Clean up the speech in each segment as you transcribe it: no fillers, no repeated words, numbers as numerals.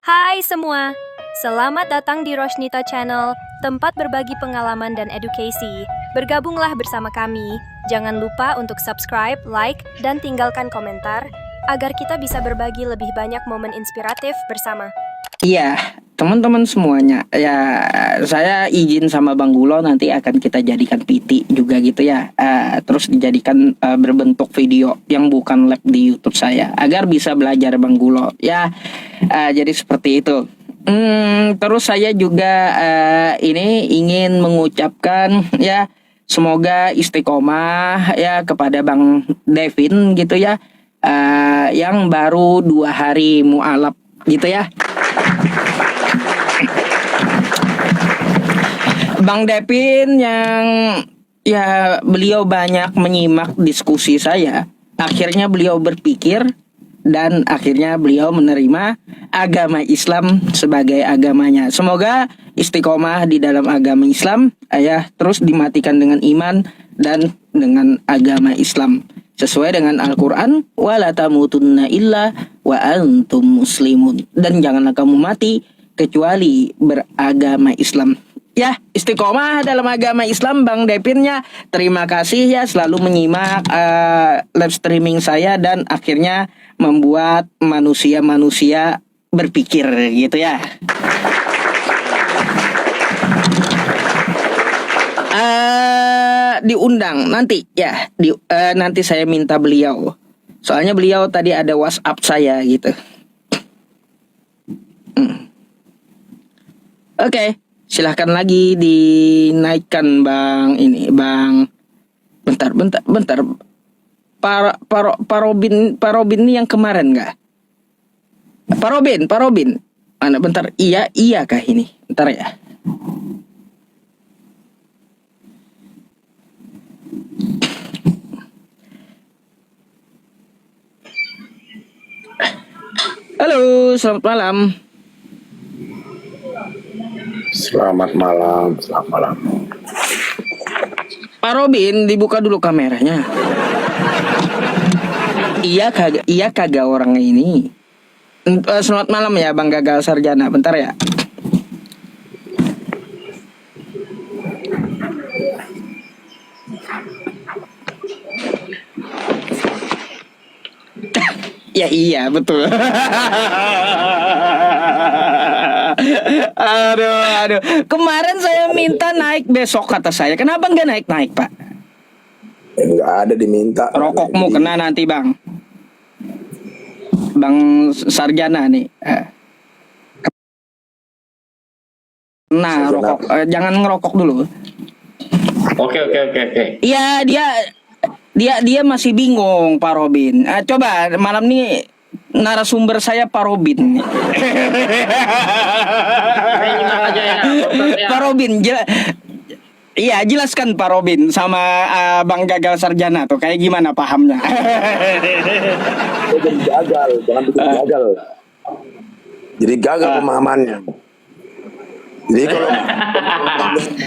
Hai semua, selamat datang di Rosnita Channel, tempat berbagi pengalaman dan edukasi. Bergabunglah bersama kami. Jangan lupa untuk subscribe, like, dan tinggalkan komentar agar kita bisa berbagi lebih banyak momen inspiratif bersama. Iya, teman-teman semuanya. Ya, saya izin sama Bang Gulo nanti akan kita jadikan PT juga gitu ya. Terus dijadikan berbentuk video yang bukan live di YouTube saya agar bisa belajar Bang Gulo. Ya, jadi seperti itu. Terus saya juga ini ingin mengucapkan ya semoga istiqomah ya kepada Bang Devin gitu ya. Yang baru 2 hari mualaf gitu ya. Bang Devin yang ya beliau banyak menyimak diskusi saya. Akhirnya beliau berpikir dan akhirnya beliau menerima agama Islam sebagai agamanya. Semoga istiqomah di dalam agama Islam ya terus dimatikan dengan iman dan dengan agama Islam sesuai dengan Al-Qur'an, wala tamutunna illa wa antum muslimun, dan janganlah kamu mati kecuali beragama Islam. Ya, istiqomah dalam agama Islam Bang Devinnya. Terima kasih ya selalu menyimak live streaming saya dan akhirnya membuat manusia-manusia berpikir gitu ya. Diundang nanti ya, nanti saya minta beliau. Soalnya beliau tadi ada WhatsApp saya gitu. Oke. Silahkan lagi dinaikkan Bang ini Bang. Bentar. Pak Robin ini yang kemarin nggak? Pak Robin. Mana bentar? Iya kah ini? Bentar ya. Halo, selamat malam. Selamat malam. Pak Robin, dibuka dulu kameranya. Iya kagak orangnya ini. Selamat malam ya Bang Gagal Sarjana. Bentar ya. Ya iya betul. Aduh. Kemarin saya minta naik besok kata saya. Kenapa nggak naik Pak? Nggak ada diminta. Rokokmu kena nanti Bang. Bang Sarjana nih. Nah rokok. Jangan ngerokok dulu. Oke. Iya dia masih bingung Pak Robin. Coba malam ini narasumber saya Pak Robin. Pak Robin, jelaskan Pak Robin sama Bang Gagal Sarjana tuh kayak gimana pahamnya? Jadi gagal, jangan bikin gagal. Jadi gagal pemahamannya. Jadi kalau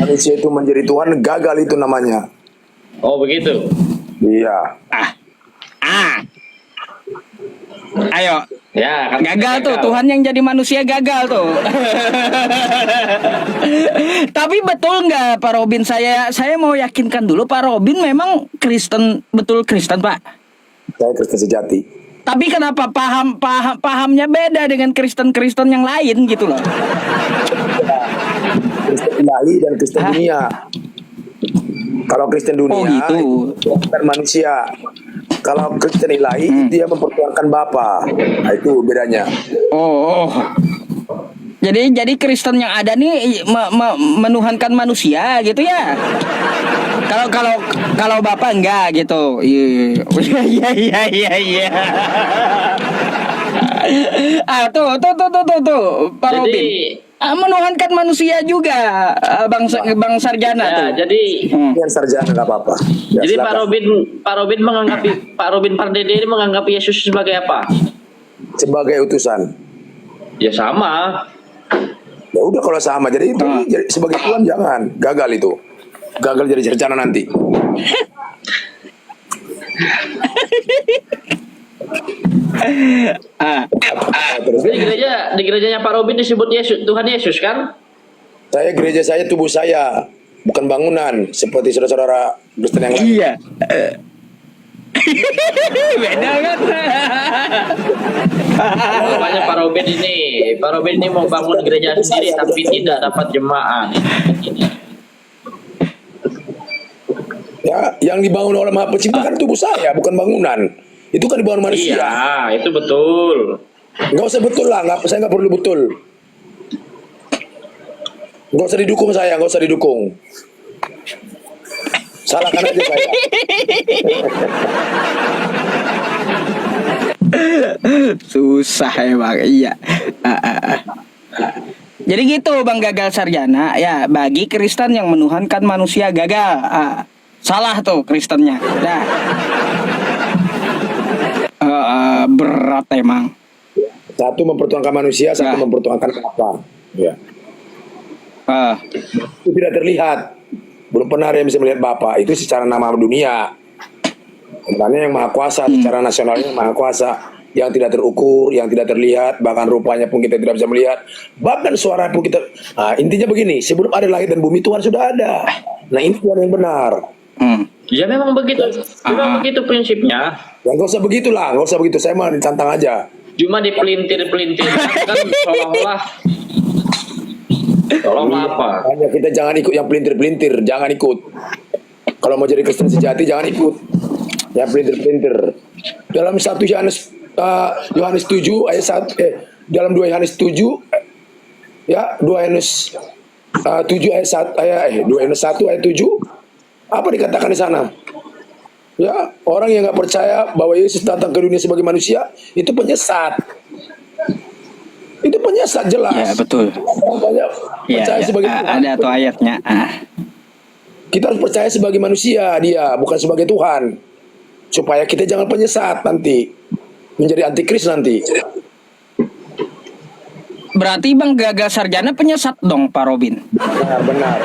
manusia itu menjadi Tuhan, gagal itu namanya. Oh begitu. Iya. Ayo. Ya, kan Gagal tuh, Tuhan yang jadi manusia gagal tuh. Tapi betul nggak Pak Robin? Saya mau yakinkan dulu Pak Robin memang Kristen, betul Kristen Pak. Saya Kristen sejati. Tapi kenapa pahamnya beda dengan Kristen yang lain gitu loh? Kristen ilahi dan Kristen dunia. Kalau Kristen dunia bukan manusia. Kalau Kristen ilahi dia mempertuhankan Bapa. Nah, itu bedanya. Oh. Jadi Kristen yang ada nih menuhankan manusia gitu ya. Kalau Bapak enggak gitu. Iya. Tuh Pak Robin. Menuhankan manusia juga Bang Sarjana ya, tuh. Jadi Yang sarjana nggak apa-apa. Ya, jadi silakan. Pak Robin menganggap Pak Robin Pardede ini menganggap Yesus sebagai apa? Sebagai utusan. Ya sama. Ya udah kalau sama jadi itu jadi sebagai Tuhan jangan gagal itu. Gagal jadi sarjana nanti. Terus Di gerejanya Pak Robin disebut Yesus, Tuhan Yesus kan? gereja saya tubuh saya, bukan bangunan seperti saudara-saudara Kristen yang lain. Iya. Beda kan? Makanya Pak Robin ini mau bangun gereja sendiri tapi tidak dapat jemaah. Ya, yang dibangun oleh Maha Pencipta kan tubuh saya, bukan bangunan. Itu kan dibangun manusia. Iya, itu betul. Nggak usah betul lah, saya nggak perlu betul. Nggak usah didukung saya, nggak usah didukung. Salahkan aja saya. Susah emang, iya. Jadi gitu Bang Gagal Sarjana, ya bagi Kristen yang menuhankan manusia gagal. Salah tuh Kristennya. Nah. Berat emang. Satu mempertuangkan manusia, satu mempertuangkan apa? Ya. Itu tidak terlihat. Belum pernah ada yang bisa melihat Bapa. Itu secara nama dunia. Sebenarnya yang maha kuasa, secara nasionalnya maha kuasa. Yang tidak terukur, yang tidak terlihat. Bahkan rupanya pun kita tidak bisa melihat. Bahkan suara pun kita... Nah, intinya begini. Sebelum ada langit dan bumi, Tuhan sudah ada. Nah, ini Tuhan yang benar. Ya memang begitu. Memang begitu prinsipnya. Ya nggak usah begitulah. Nggak usah begitu. Saya mau ditantang aja. Cuma dipelintir-pelintir kan seolah-olah apa? Hanya kita jangan ikut yang pelintir-pelintir, jangan ikut. Kalau mau jadi Kristen sejati jangan ikut yang pelintir-pelintir. Dalam 1 Yohanes 7 ayat 1 dalam 2 Yohanes 7 ya 2 Yohanes 7 ayat 1 2 Yohanes 1 ayat 7 apa dikatakan di sana? Ya, orang yang nggak percaya bahwa Yesus datang ke dunia sebagai manusia itu penyesat. Itu penyesat jelas. Ya betul. Banyak percaya sebagai Tuhan. Ada tuh ayatnya. Kita harus percaya sebagai manusia dia, bukan sebagai Tuhan. Supaya kita jangan penyesat nanti. Menjadi antikris nanti. Berarti Bang Gagal Sarjana penyesat dong Pak Robin. Benar.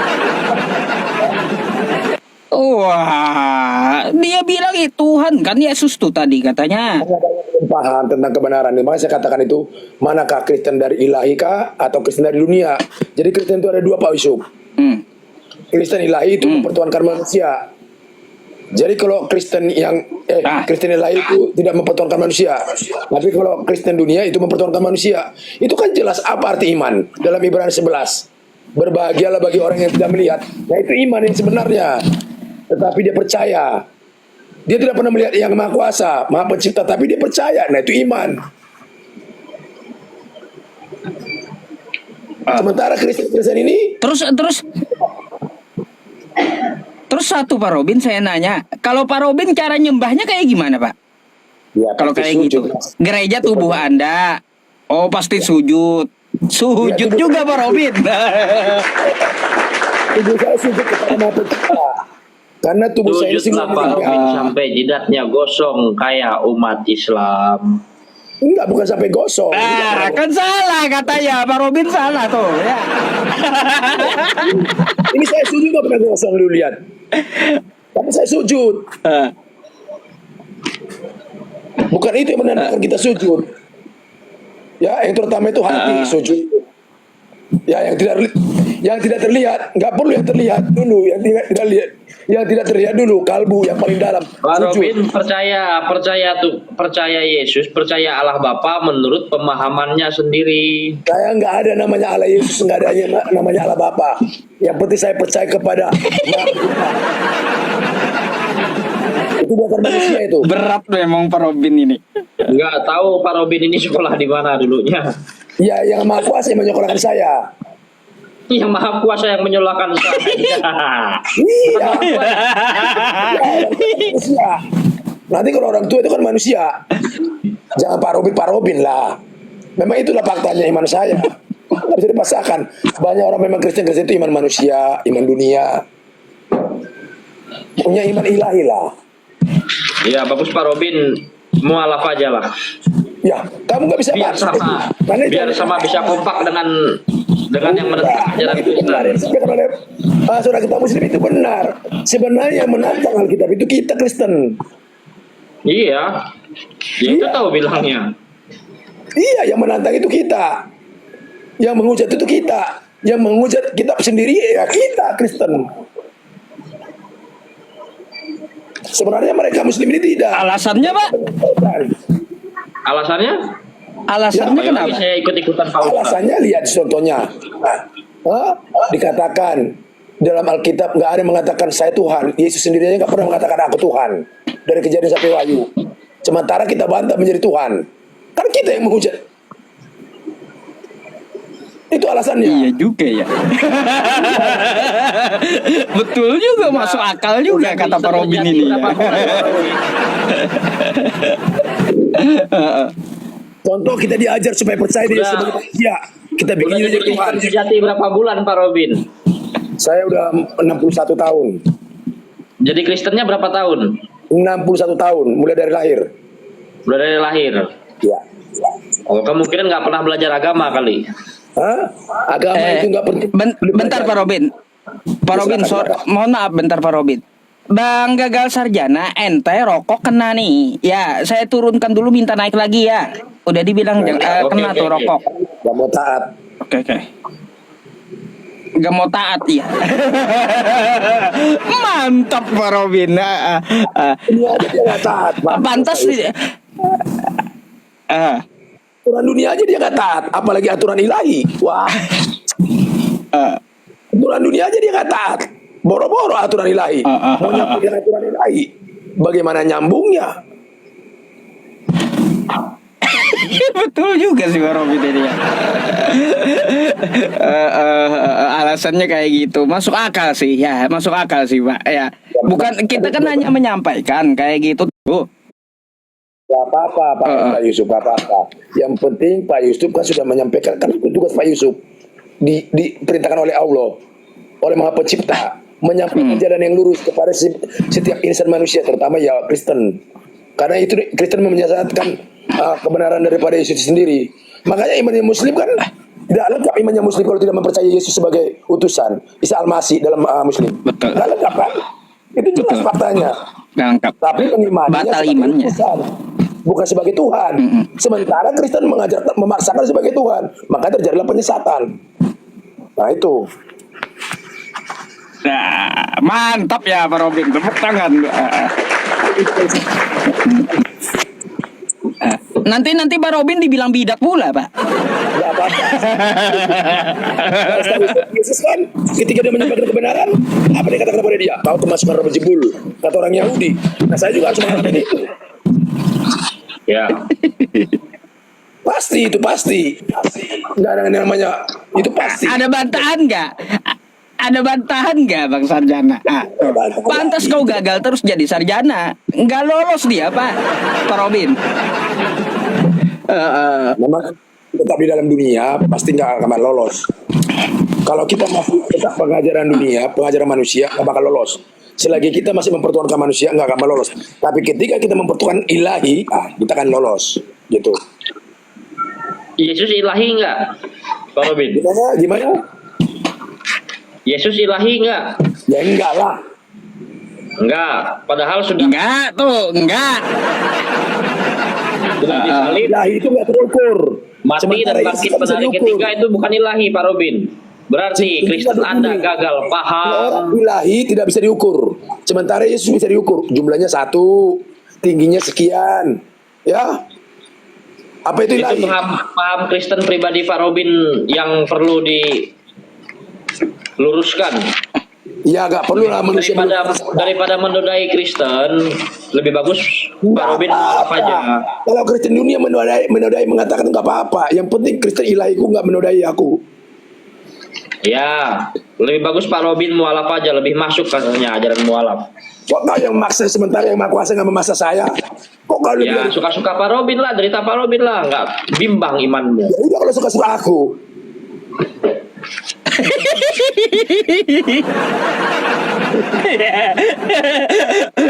Wah, dia bilang Tuhan kan Yesus tuh tadi katanya. Belum paham tentang kebenaran. Makanya saya katakan itu, manakah Kristen dari ilahi kah atau Kristen dari dunia? Jadi Kristen itu ada dua Pak Yusuf. Kristen ilahi itu mempertuhankan manusia. Jadi kalau Kristen yang Kristen ilahi itu tidak mempertuhankan manusia. Tapi kalau Kristen dunia itu mempertuhankan manusia. Itu kan jelas apa arti iman dalam Ibrani 11. Berbahagialah bagi orang yang tidak melihat. Nah itu iman yang sebenarnya. Tetapi dia percaya. Dia tidak pernah melihat yang maha kuasa, maha pencipta, tapi dia percaya. Nah itu iman. Sementara Kristen ini Terus satu Pak Robin saya nanya, kalau Pak Robin cara nyembahnya kayak gimana Pak? ya, Kalau kayak gitu, gereja tubuh Anda, oh pasti sujud juga Pak Robin. Tubuh saya sujud kepada maha pencipta. Karena tubuh saya Sujudlah Pak Robin sampai jidatnya gosong kayak umat Islam. Enggak, bukan sampai gosong. Kan salah katanya Pak Robin salah tuh ya. Ini saya sujud nggak pernah gosong, lu lihat. Tapi saya sujud. Bukan itu yang menandakan kita sujud. Ya, yang terutama itu hati sujud. Ya, yang tidak terlihat, nggak perlu yang terlihat dulu, yang tidak terlihat dulu, kalbu yang paling dalam. Pak Robin percaya Yesus, percaya Allah Bapa menurut pemahamannya sendiri. Saya nggak ada namanya Allah Yesus, nggak ada namanya Allah Bapa. Yang penting saya percaya kepada itu bukan manusia itu. Berat memang Pak Robin ini. Nggak tahu Pak Robin ini sekolah di mana dulunya. Ya, yang maha kuasa yang menyekolahkan saya. Yang maha kuasa yang menyolahkan saya. Iya. Manusia. Nanti kalau orang tua itu kan manusia. Jangan Pak Robin lah. Memang itulah faktanya iman saya. Nggak bisa dipaksakan. Banyak orang memang Kristen itu iman manusia, iman dunia. Punya iman ilahi lah. Ya bagus Pak Robin, mualaf aja lah. Ya, kamu nggak bisa Biar paksa. sama bisa kompak dengan yang menentang ajaran Kristen. Saudara kita Muslim itu benar. Sebenarnya yang menantang Alkitab itu kita Kristen. Iya. Ya itu tahu bilangnya. Iya, yang menantang itu kita. Yang menghujat itu kita. Yang menghujat kita sendiri ya kita Kristen. Sebenarnya mereka Muslim ini tidak. Alasannya, Pak? Alasannya? Alasannya Ayo lagi kenapa? saya ikut-ikutan Pak Ustaz. Alasannya lihat contohnya. Dikatakan dalam Alkitab nggak ada yang mengatakan saya Tuhan. Yesus sendiri aja nggak pernah mengatakan aku Tuhan. Dari Kejadian sampai Wahyu. Sementara kita bantah menjadi Tuhan. Kan kita yang menghujat. Itu alasannya. Iya juga ya. Betul juga, masuk akal juga Udah kata bisa Pak Robin terjadi ini. berapa bulan, Pak Robin? Contoh kita diajar supaya percaya diri Udah. sebagai manusia. Kita bikin Udah jadi jadi Tuhan. Kristen sejati berapa bulan Pak Robin? Saya udah 61 tahun. Jadi Kristennya berapa tahun? 61 tahun, mulai dari lahir. Udah dari lahir. Ya. Oh, kemungkinan nggak pernah belajar agama kali. Hah? Agama itu nggak penting. Bentar Pak Robin. Pak Robin, mohon maaf bentar Pak Robin. Bang gagal sarjana, ente rokok kena nih. Ya, saya turunkan dulu, minta naik lagi ya. Udah dibilang Oke, kena oke, tuh oke. rokok. Gak mau taat. Oke. Gak mau taat ya. Mantap Pak Robin. Ini aja dia nggak taat. Pak. Pantas nih. Aturan dunia aja dia nggak taat, apalagi aturan ilahi. Wah. Aturan dunia aja dia nggak taat. Boro-boro aturan ilahi. Mau nyampaikan aturan ilahi. Bagaimana nyambungnya? Betul juga sih Pak Robin ini ya. Alasannya kayak gitu, masuk akal sih ya, masuk akal sih Pak ya. Bukan, kita kan hanya menyampaikan kayak gitu tuh. Gak apa-apa Pak Yusuf, gak apa-apa. Yang penting Pak Yusuf kan sudah menyampaikan, kan itu tugas Pak Yusuf diperintahkan oleh Allah, oleh Maha Pencipta, menyampaikan jalan yang lurus kepada setiap insan manusia, terutama ya Kristen. Karena itu Kristen menyesatkan kebenaran daripada Yesus sendiri. Makanya imannya Muslim kan tidak lengkap imannya Muslim kalau tidak mempercayai Yesus sebagai utusan Isa Al-Masih dalam Muslim. Betul. Tidak lengkap kan? Itu jelas faktanya. Gak lengkap. Tapi pengimaninya Batal sebagai imannya. utusan, bukan sebagai Tuhan. Sementara Kristen memaksakan sebagai Tuhan, maka terjadilah penyesatan. Nah itu. Nah, mantap ya Pak Robin, tepuk tangan. Nanti Pak Robin dibilang bidak pula Pak. Gak apa-apa. Yesus kan ketika dia menyampaikan kebenaran, apa dia katakan kepada dia? Kau termasuk orang berjebul, kata orang Yahudi. Nah saya juga harus mengalami itu. Ya. Pasti itu pasti. Nggak ada yang namanya itu pasti. Ada bantahan nggak? Ada bantahan nggak Bang Sarjana? Pantas kau gagal terus jadi sarjana, nggak lolos dia Pak Robin. Memang tetap di dalam dunia pasti nggak akan lolos. Kalau kita masih tetap pengajaran dunia, pengajaran manusia nggak bakal lolos. Selagi kita masih mempertuhankan manusia nggak akan lolos. Tapi ketika kita mempertuhankan ilahi, kita akan lolos. Gitu. Yesus ilahi nggak, Pak Robin? Gimana? Yesus ilahi nggak? Ya enggak lah. Enggak. Padahal sudah Enggak. disalib, Ilahi itu nggak terukur. mati Sementara dan Yesus bangkit nggak bisa pada hari diukur. ketiga itu bukan ilahi, Pak Robin. Berarti Kristen Anda gagal Orang paham. ilahi tidak bisa diukur. Sementara Yesus bisa diukur. Jumlahnya 1, tingginya sekian. Ya. Apa itu Itu ilahi? paham Kristen pribadi Pak Robin yang perlu diluruskan. Ya nggak perlu lah manusia. Daripada menodai Kristen, lebih bagus Pak Robin apa aja. Kalau Kristen dunia menodai mengatakan nggak apa-apa. Yang penting Kristen ilahiku nggak menodai aku. Ya, lebih bagus Pak Robin mualaf aja, lebih masuk katanya ajaran mualaf. Kok kau yang maksa sementara yang Maha Kuasa nggak memaksa saya? Kok kau lebih Ya, suka-suka Pak Robin lah, derita Pak Robin lah, nggak bimbang imanmu. Ya udah kalau suka-suka aku.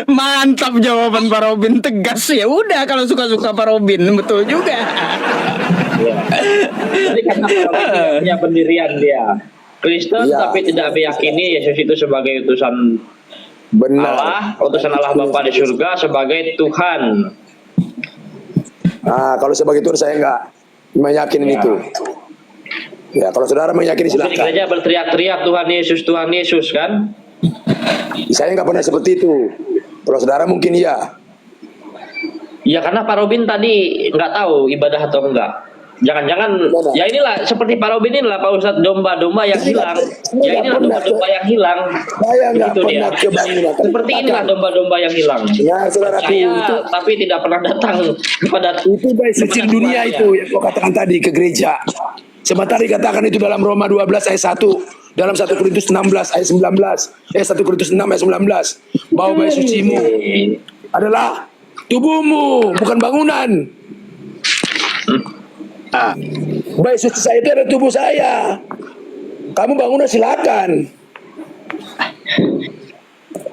Mantap jawaban Pak Robin, tegas ya. Udah kalau suka-suka Pak Robin, betul juga. Ya. Jadi karena Pak Robin tidak punya pendirian dia. Kristen Ya. tapi tidak meyakini Yesus itu sebagai utusan Benar. Allah, utusan Allah Bapa di surga sebagai Tuhan. Nah, kalau sebagai itu saya nggak meyakini itu. Ya, kalau saudara meyakini Di silakan. gereja berteriak-teriak Tuhan Yesus kan? Saya nggak pernah seperti itu. Kalau saudara mungkin iya. Ya karena Pak Robin tadi nggak tahu ibadah atau enggak. Jangan-jangan Mana? ya inilah seperti Pak Robin inilah Pak Ustadz domba-domba yang hilang. Ya inilah domba-domba yang hilang. Saya nggak Begitu pernah dia. ke bangunan. Seperti inilah domba-domba yang hilang. Ya, saudaraku, Percaya itu tapi tidak pernah datang kepada itu baik suci kepada dunia Tuhannya. itu yang kau katakan tadi ke gereja. Sementara dikatakan itu dalam Roma 12 ayat 1, dalam 1 Korintus 16 ayat 19, 1 Korintus 6 ayat 19, bahwa baik sucimu adalah tubuhmu, bukan bangunan. Baik suci saya itu adalah tubuh saya. Kamu bangunan silakan.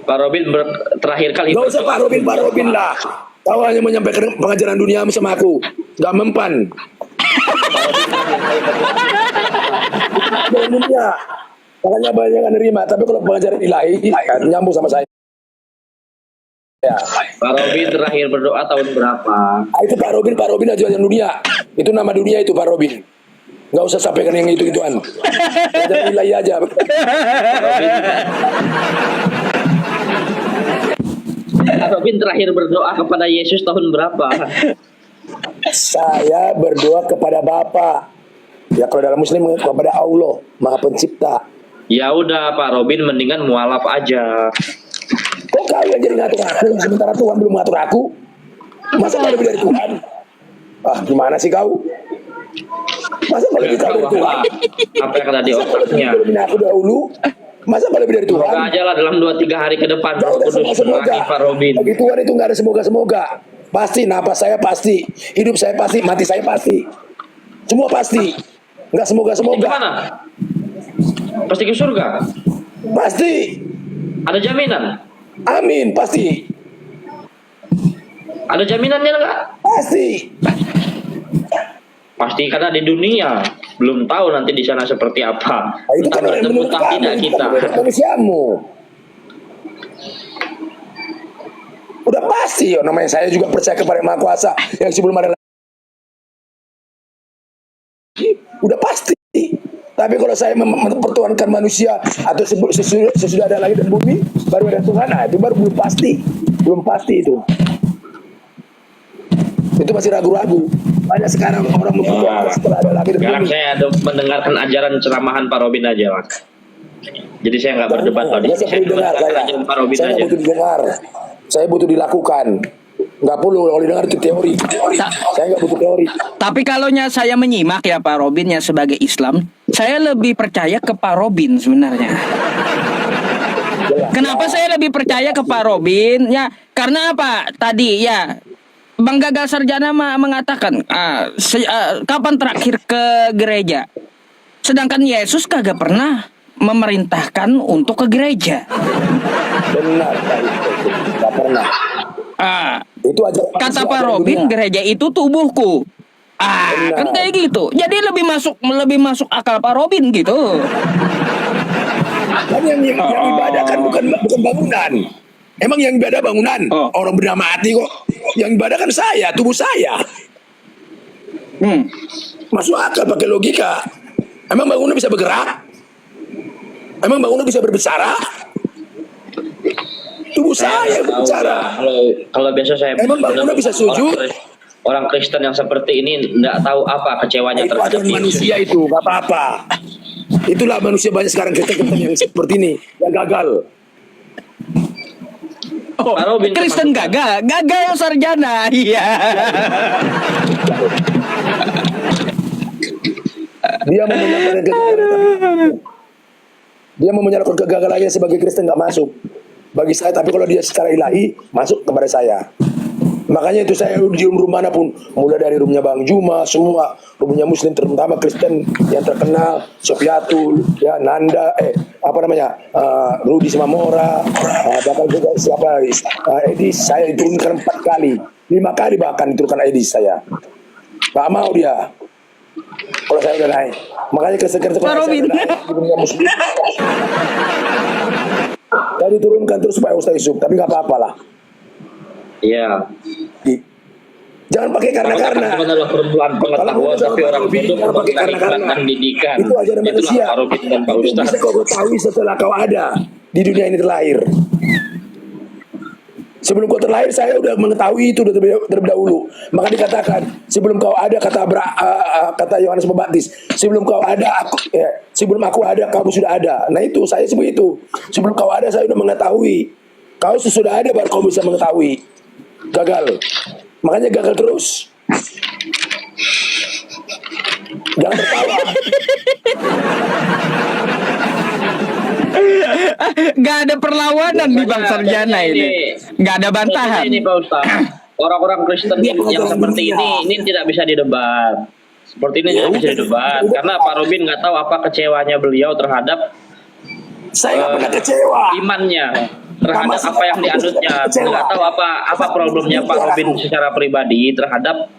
Pak Robin terakhir kali Gak usah Pak Robin lah. Kau hanya menyampaikan pengajaran dunia sama aku. Gak mempan. Pengajaran dunia. Makanya banyak yang nerima. Tapi kalau pengajaran ilahi, nyambung sama saya. Ya. Pak Robin terakhir berdoa tahun berapa? Itu Pak Robin ajaran dunia. Itu nama dunia itu Pak Robin. Gak usah sampaikan yang itu-ituan. Pengajaran ilahi aja. Pak Robin terakhir berdoa kepada Yesus tahun berapa? Saya berdoa kepada Bapa. Ya kalau dalam Muslim kepada Allah, Maha Pencipta. Ya udah Pak Robin mendingan mualaf aja. Kok kau yang jadi ngatur aku, sementara Tuhan belum ngatur aku? Masa kau lebih dari Tuhan? Ah, gimana sih kau? Masa kau lebih dari Tuhan? Apa yang ada di Masa kau otaknya? lebih dari aku dahulu? Masa kau lebih dari Tuhan? Semoga aja lah dalam 2-3 hari ke depan Gak Roh ada Kudus semoga-semoga. menerangi Pak Robin. Bagi Tuhan itu gak ada semoga-semoga. Pasti, napas saya pasti. Hidup saya pasti, mati saya pasti. Semua pasti. Gak Pasti semoga-semoga. kemana? Pasti ke surga? Pasti. Ada jaminan? Amin, pasti. Ada jaminannya enggak? Pasti. Pasti karena di dunia belum tahu nanti di sana seperti apa. Nah, itu Entah kan yang bertemu menurut entah kamu, tidak itu kita. kan menurut manusiamu. Udah pasti, namanya saya juga percaya kepada Yang Maha Kuasa yang sebelum ada lagi. Udah pasti. Tapi kalau saya mempertuhankan manusia atau sesudah ada langit dan bumi, baru ada Tuhan, nah itu baru belum pasti. Belum pasti itu. Itu masih ragu-ragu. Banyak sekarang orang mempertuhankan setelah ada langit dan Sekarang bumi. saya ada mendengarkan ajaran ceramahan Pak Robin aja, Mas. Jadi saya nggak berdebat kalau di Nggak sini. Saya perlu dengar mendengarkan saya. ajaran Pak Robin Saya aja. nggak butuh didengar. Saya butuh dilakukan. Nggak perlu kalau didengar itu teori. Saya nggak butuh teori. Tapi kalaunya saya menyimak ya Pak Robin ya sebagai Islam, saya lebih percaya ke Pak Robin sebenarnya. Kenapa saya lebih percaya ke Pak Robin? Ya, karena apa? Tadi ya Bang Gagal Sarjana mengatakan kapan terakhir ke gereja? Sedangkan Yesus kagak pernah memerintahkan untuk ke gereja. Benar, Pak. Nggak pernah. Itu aja. Kata Pak Robin, gereja itu tubuhku. Benar. Kan kayak gitu. Jadi lebih masuk akal Pak Robin gitu. Kan yang ibadah kan bukan bangunan. Emang yang ibadah bangunan? Oh. Orang bernama mati kok. Yang ibadah kan saya, tubuh saya. Masuk akal pakai logika. Emang bangunan bisa bergerak? Emang bangunan bisa berbicara? Tubuh saya yang berbicara. Kalau biasa saya Emang bangunan bisa sujud? Orang Kristen yang seperti ini nggak tahu apa kecewanya Itu terhadap aturan manusia itu, gak apa-apa. Itulah manusia banyak sekarang Kristen yang seperti ini, yang gagal. Oh, Pak Robin Kristen gagal sarjana. Iya. Dia mau menyalahkan kegagalan. Dia mau menyalahkan kegagalannya sebagai Kristen gak masuk. Bagi saya, tapi kalau dia secara ilahi masuk kepada saya. Makanya itu saya di rumah manapun, mulai dari rumahnya Bang Juma, semua rumahnya Muslim, terutama Kristen yang terkenal, Sofiatul, ya Nanda, Rudi Simamora, bahkan juga siapa lagi, Edis, saya diturunkan 4 kali, 5 kali bahkan diturunkan Edis saya, nggak mau dia. Kalau saya udah naik, makanya Kristen-Kristen Pak Robin. di rumahnya Muslim, saya diturunkan terus supaya Ustaz Yusuf, tapi nggak apa-apa lah. Iya. Jangan pakai karena-karena. Itu adalah perempuan pengetahuan, tapi orang bodoh memberikan pendidikan. Itu ajaran manusia. Itulah Pak Robin dan Pak Itu Ustadz. bisa kau ketahui setelah kau ada di dunia ini terlahir. Sebelum kau terlahir saya udah mengetahui itu terlebih dahulu. Maka dikatakan sebelum kau ada kata Yohanes Pembaptis, sebelum kau ada sebelum aku ada kamu sudah ada. Nah itu saya seperti itu. Sebelum kau ada saya sudah mengetahui. Kau sesudah ada baru kau bisa mengetahui. Gagal. Makanya gagal terus. Jangan tertawa. Gak ada perlawanan di Bang Sarjana ini. Gak ada bantahan. Ini Pak Ustaz, orang-orang Kristen Dia yang mengajarkan seperti dunia. ini tidak bisa didebat. Seperti ini tidak bisa didebat karena Pak Robin nggak tahu apa kecewanya beliau terhadap Saya nggak pernah kecewa. imannya, terhadap apa yang dianutnya. Nggak tahu apa problemnya Pak Robin secara pribadi terhadap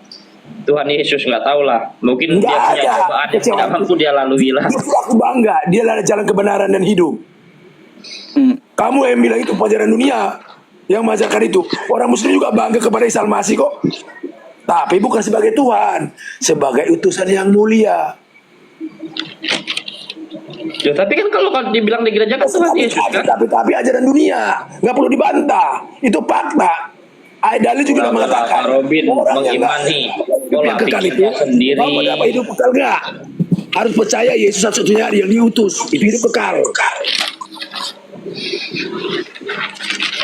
Tuhan Yesus, nggak tahu lah. Mungkin Nggak dia punya ada cobaan yang kecewaan. tidak mampu dia lalui lah. Justru aku bangga. Dia adalah jalan kebenaran dan hidup. Kamu yang bilang itu pelajaran dunia, yang mengajarkan itu. Orang Muslim juga bangga kepada Isa Al-Masih kok. Tapi bukan sebagai Tuhan, sebagai utusan yang mulia. Ya, tapi kan kalau dibilang di gereja kan Tuhan Yesus kan. Tapi ajaran dunia nggak perlu dibantah. Itu fakta. Dalil juga udah mengatakan Pak Robin orang yang mengimani hidup pola yang kekal itu pikirnya sendiri. mau mendapat hidup kekal nggak? Harus percaya Yesus satu-satunya yang diutus itu hidup kekal.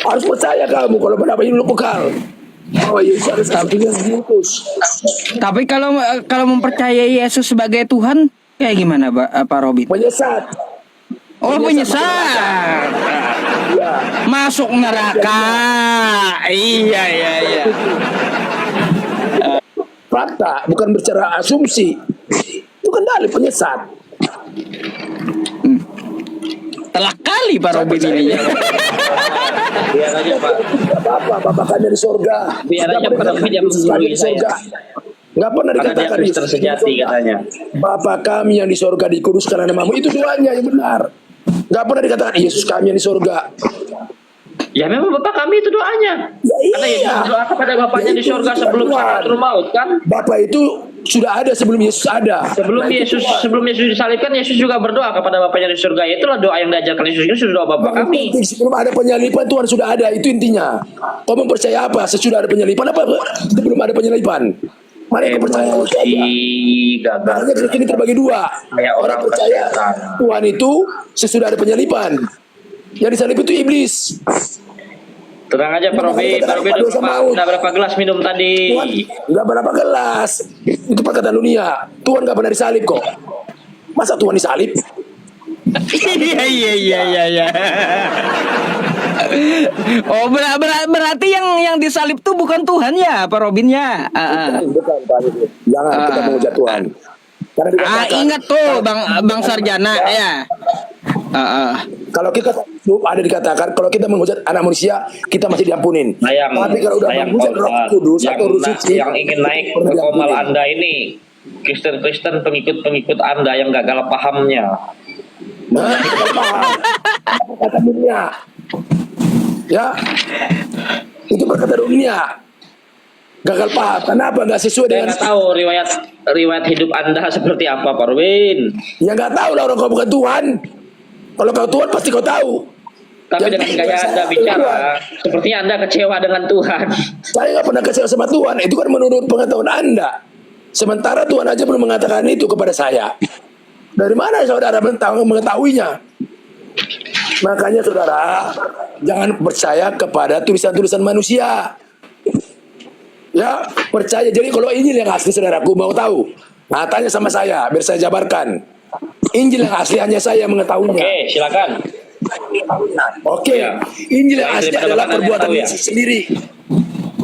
Harus percaya kamu kalau mendapat hidup kekal bahwa Yesus ada satu-satunya yang diutus. Tapi kalau mempercayai Yesus sebagai Tuhan, kayak gimana Pak Robin? Menyesat. Oh, menyesat. Ya. Masuk neraka. Iya. Fakta, bukan bicara asumsi. Itu kan dalil penyesat. Telak kali Pak Robin ini. Biar aja Pak. Bapak kami di surga. Biar aja Nggak pada pernah media dikatakan menggurui di surga. Nggak pernah Karena dia dikatakan Kristen di sejati surga. katanya. Bapak kami yang di surga dikuduskan namamu. Itu doanya yang benar. Nggak pernah dikatakan Yesus kami yang di surga. Ya memang Bapak kami itu doanya. Ya, Karena iya. Yesus berdoa kepada Bapaknya Ya, di itu surga Tuhan. sebelum sakaratul maut kan. Bapak itu sudah ada sebelum Yesus ada. Sebelum Nah, itu Yesus disalibkan, Yesus juga berdoa kepada Bapaknya di surga. Itulah doa yang diajarkan Yesus. Itu sudah doa Bapak Yang kami. penting sebelum ada penyalipan Tuhan sudah ada, itu intinya. Kau mempercaya apa? Sesudah ada penyalipan apa? Sebelum ada penyalipan. Mari kau percaya itu aja. Gagal. Makanya Kristen ini terbagi dua. Kayak orang percaya kesetan. Tuhan itu sesudah ada penyalipan. Yang disalib itu iblis. Tenang aja Pak Robin. Pak Robin udah berapa gelas minum tadi? Tuhan nggak berapa gelas. Itu perkataan dunia. Tuhan nggak pernah disalib kok. Masa Tuhan disalib? Iya. Oh, berarti yang disalib tuh bukan Tuhan ya, Pak Robin ya? Bukan Pak. Jangan kita mengujar Tuhan. Karena dikatakan, Ingat tuh Bang Sarjana ya. kalau kita ada dikatakan kalau kita menghujat anak manusia kita masih diampunin. Tapi kalau udah menghujat Roh Kudus atau Roh Suci yang ingin naik ke komal Anda ini, Kristen-Kristen pengikut-pengikut Anda yang gagal pahamnya. Nah, kita paham. Kata dunia. Ya. Itu berkata dunia. Gagal paham. Kenapa nggak sesuai Saya dengan? nggak tahu riwayat hidup Anda seperti apa, Pak Robin. Ya nggak tahu lah orang kau bukan Tuhan. Kalau kau Tuhan pasti kau tahu. Tapi Yang dengan penting gaya saya Anda Tuhan. bicara, sepertinya Anda kecewa dengan Tuhan. Saya nggak pernah kecewa sama Tuhan. Itu kan menurut pengetahuan Anda. Sementara Tuhan aja belum mengatakan itu kepada saya. Dari mana saudara mengetahuinya? Makanya saudara jangan percaya kepada tulisan-tulisan manusia. Ya, percaya. Jadi kalau Injil yang asli saudaraku mau tahu, nah tanya sama saya biar saya jabarkan. Injil yang asli hanya saya mengetahuinya. Oke, silakan. Oke, Ya. Injil yang asli Daripada adalah Bapak perbuatan nanya tahu ya. Yesus sendiri.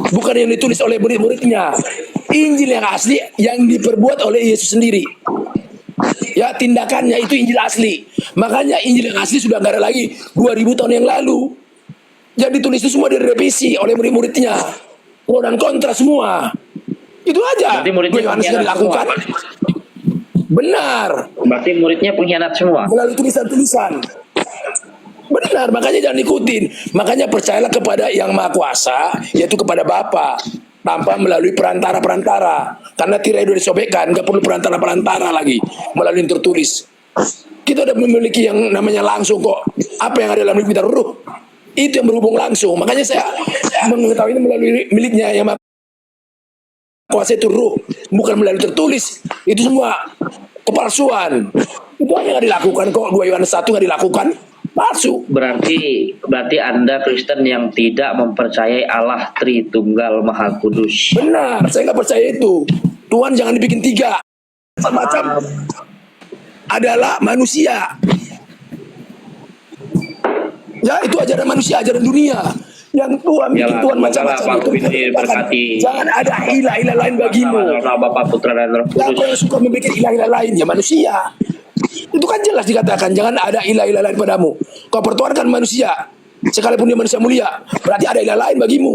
Bukan yang ditulis oleh murid-muridnya. Injil yang asli yang diperbuat oleh Yesus sendiri. Ya, tindakannya itu Injil asli. Makanya Injil yang asli sudah nggak ada lagi 2000 tahun yang lalu. Yang ditulis itu semua direvisi oleh murid-muridnya. Pro dan kontra semua. Itu aja. Berarti muridnya Yohanes pengkhianat dilakukan. Benar. Berarti muridnya pengkhianat semua. Melalui tulisan-tulisan. Benar, makanya jangan ikutin. Makanya percayalah kepada yang Maha Kuasa, yaitu kepada Bapa. tanpa melalui perantara-perantara. Karena tirai sudah disobekkan, nggak perlu perantara-perantara lagi melalui yang tertulis. Kita udah memiliki yang namanya langsung kok. Apa yang ada dalam hidup kita, ruh, itu yang berhubung langsung. Makanya saya mengetahui ini melalui miliknya yang kuasa itu ruh, bukan melalui tertulis. Itu semua kepalsuan. Itu hanya nggak dilakukan kok. 2 Yohanes 1 nggak dilakukan, palsu. Berarti Anda Kristen yang tidak mempercayai Allah Tritunggal Maha Kudus. Benar, saya nggak percaya itu. Tuhan jangan dibikin 3. Macam adalah manusia. Ya, itu ajaran manusia, ajaran dunia. Yang Tuhan bikin Yalah, Tuhan semoga macam-macam Pak itu. Rubin diberkati. Jangan ada ilah-ilah lain bagimu. Nama Bapa, Putra dan Roh Siapa Kudus. yang suka membuat ilah-ilah lain? Ya manusia. Itu kan jelas dikatakan, jangan ada ilah-ilah lain padamu. Kau pertuhankan manusia, sekalipun dia manusia mulia, berarti ada ilah lain bagimu.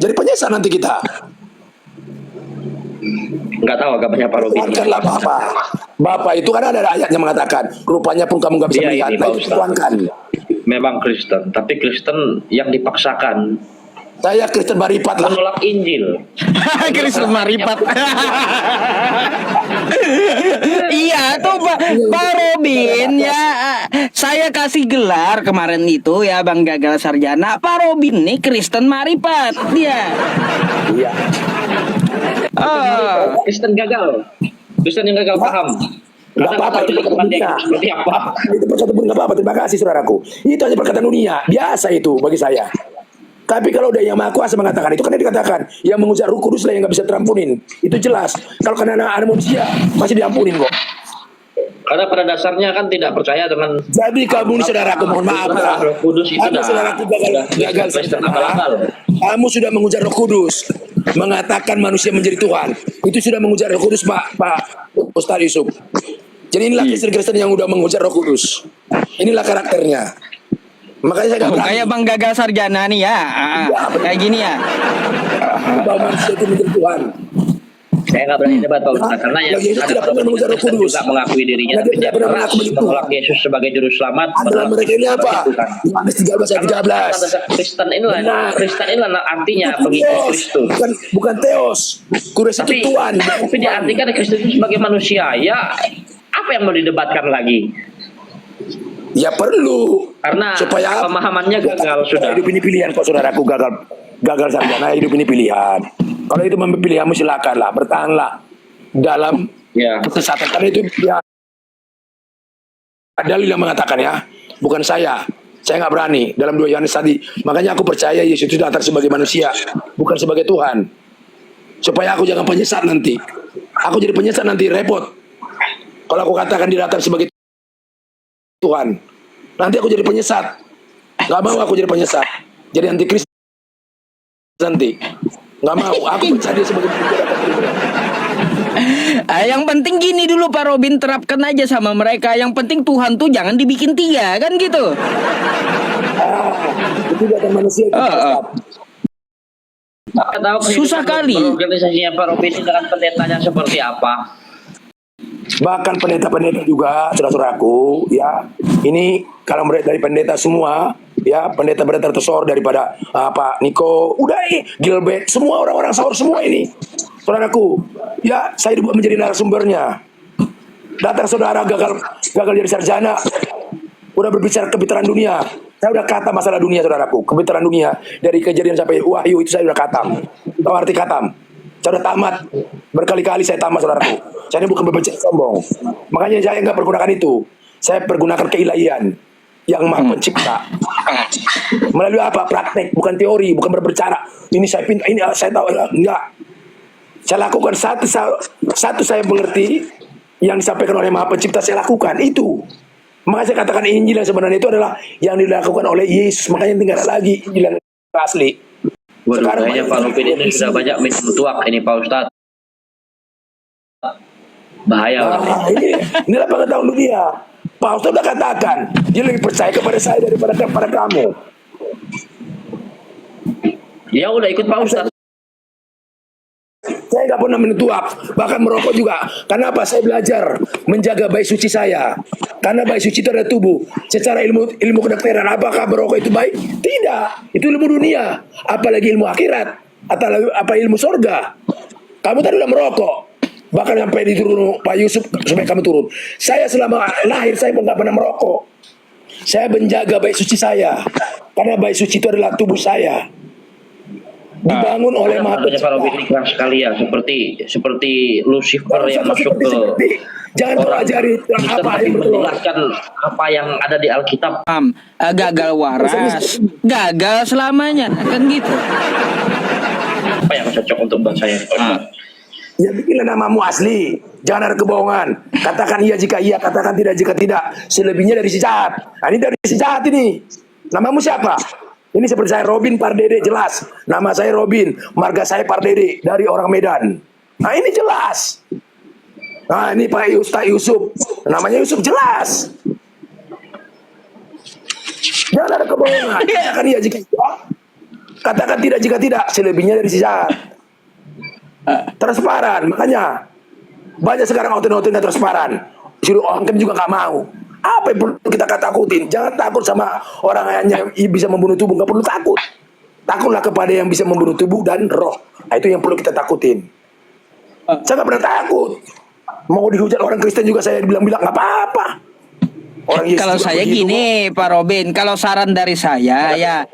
Jadi penyesal nanti kita. Nggak tahu agamanya Pak Rubin. Tuhankanlah Bapa. Bapa itu kan ada ayatnya mengatakan, rupanya pun kamu nggak bisa Iya, melihat. ini Nah, Pak itu Ustaz. tuhankan. Memang Kristen, tapi Kristen yang dipaksakan Saya Kristen Maripat lah. menolak Injil. Kristen Maripat. Iya tuh Pak Robin ya, saya kasih gelar kemarin itu ya Bang Gagal Sarjana. Pak Robin nih Kristen Maripat dia. Iya. Oh, Kristen gagal. Kristen yang gagal paham. Nggak Karena apa-apa, nggak itu tahu perkataan dia dunia. seperti apa. Itu perkataan pun nggak apa-apa. Terima kasih saudaraku. Itu hanya perkataan dunia. Biasa itu bagi saya. Tapi kalau udah yang Maha Kuasa mengatakan itu, kan dia dikatakan yang mengujar Roh Kudus lah yang nggak bisa terampunin. Itu jelas. Kalau karena anak manusia masih diampunin kok. Karena pada dasarnya kan tidak percaya dengan Jadi kamu ini saudaraku, mohon maaf ya. Roh Kudus itu Kamu dah saudaraku gagal Kristen saudara. abal-abal. Kamu sudah mengujar Roh Kudus, mengatakan manusia menjadi Tuhan. Itu sudah mengujar Roh Kudus, Pak Ustaz Yusuf. Jadi inilah Kristen-Kristen yang udah mengujar Roh Kudus. Inilah karakternya. Makanya saya nggak berani kayak Bang Gagal Sarjana nih ya. Kayak gini ya. bahwa manusia itu menjadi Tuhan. Saya nggak berani debat Pak Ustaz, karena yang Yesus ada tidak pada pernah mengujar Roh Kristen Kudus. juga mengakui dirinya Karena tapi dia tidak tidak pernah pernah mengaku menjadi menolak Tuhan. Yesus sebagai juru selamat. Adalah menolak mereka ini Yesus apa? sebagai Tuhan. Yohanes 13 ayat 13. Kristen inilah Benar. Kristen inilah artinya Itu pengikut Theos, Kristus. bukan Theos. Kudus itu Tapi Tuhan. tapi diartikan Kristus itu sebagai manusia. Ya apa yang mau didebatkan lagi? Ya perlu. Karena Supaya apa? pemahamannya gagal sudah. Hidup ini pilihan kok saudaraku, gagal sarjana, hidup ini pilihan. Kalau itu memang pilihanmu silakanlah, bertahanlah dalam Ya. kesesatan. Karena itu ya dalil yang mengatakan ya, bukan saya. Saya nggak berani dalam 2 Yohanes tadi. Makanya aku percaya Yesus itu datang sebagai manusia, bukan sebagai Tuhan. Supaya aku jangan penyesat nanti. Aku jadi penyesat nanti repot. Kalau aku katakan dia datang sebagai Tuhan, nanti aku jadi penyesat. Gak mau aku jadi penyesat. Jadi antikristus nanti. Gak mau. Aku percaya dia sebagai Yang penting gini dulu Pak Robin, terapkan aja sama mereka. Yang penting Tuhan tuh jangan dibikin 3 kan gitu. itu datang manusia itu penyesat. Nggak tahu Susah kali. organisasinya Pak Robin dengan pendetanya seperti apa. Bahkan pendeta-pendeta juga, saudara-saudaraku, ya. Ini kalau dari pendeta semua, ya, pendeta-pendeta tersor daripada Pak Niko, udah Gilbert, semua orang-orang sahur semua ini. Saudaraku, ya, saya dibuat menjadi narasumbernya. Datang saudara gagal jadi sarjana, udah berbicara kebitaran dunia. Saya udah kata masalah dunia, saudaraku, kebitaran dunia dari Kejadian sampai Wahyu itu saya udah katam. Tahu arti katam? Saya udah tamat, berkali-kali saya tamat, saudaraku. Saya ini bukan berbicara sombong. Makanya saya nggak pergunakan itu. Saya pergunakan keilahian yang Maha Pencipta. Melalui apa? Praktek, bukan teori, bukan berbicara. Ini saya pinta, ini saya tahu, enggak. Saya lakukan satu saya mengerti yang disampaikan oleh Maha Pencipta, saya lakukan itu. Makanya saya katakan Injil yang sebenarnya itu adalah yang dilakukan oleh Yesus. Makanya tinggal ada lagi Injil yang asli. Waduh, Sekarang kayaknya Pak Robin ini sudah banyak minum tuak ini Pak Ustadz. Bahaya. Nah, inilah pengetahuan dunia. Pak Ustaz sudah katakan, dia lebih percaya kepada saya daripada kepada kamu. Ya udah ikut Pak Ustadz. Saya nggak pernah menituak, bahkan merokok juga. Karena apa? Saya belajar menjaga bayi suci saya. Karena bayi suci itu ada tubuh. Secara ilmu kedokteran, apakah merokok itu baik? Tidak. Itu ilmu dunia. Apalagi ilmu akhirat. atau apa ilmu surga. Kamu tadi udah merokok, bahkan sampai diturun Pak Yusuf supaya kamu turun. Saya selama lahir saya nggak pernah merokok. Saya menjaga baik suci saya, karena baik suci itu adalah tubuh saya. Dibangun oleh Maha Pak Robin ini keras sekali ya, seperti Lucifer yang masuk ke jangan kau ajari apa yang betul. menjelaskan apa yang ada di Alkitab. Gagal waras, gagal selamanya, kan gitu. Apa yang cocok untuk bangsa yang Ya bikinlah namamu asli, jangan ada kebohongan. Katakan iya jika iya, katakan tidak jika tidak. Selebihnya dari si jahat. Nah, ini dari si jahat ini. Namamu siapa? Ini seperti saya Robin Pardede, jelas. Nama saya Robin, marga saya Pardede, dari orang Medan. Nah ini jelas. Nah ini Pak Ustaz Yusuf, namanya Yusuf, jelas. Jangan ada kebohongan. Katakan iya jika iya, katakan tidak jika tidak. Selebihnya dari si jahat. Transparan, makanya banyak sekarang hotel-hotel yang transparan. Suruh orang kan juga nggak mau. Apa yang perlu kita takutin? Jangan takut sama orang yang bisa membunuh tubuh, nggak perlu takut. Takutlah kepada yang bisa membunuh tubuh dan roh. Nah, itu yang perlu kita takutin. Saya nggak pernah takut. Mau dihujat orang Kristen juga saya bilang-bilang nggak apa-apa. Orang Yesus Kalau juga saya begitu. gini, Pak Robin, kalau saran dari saya ya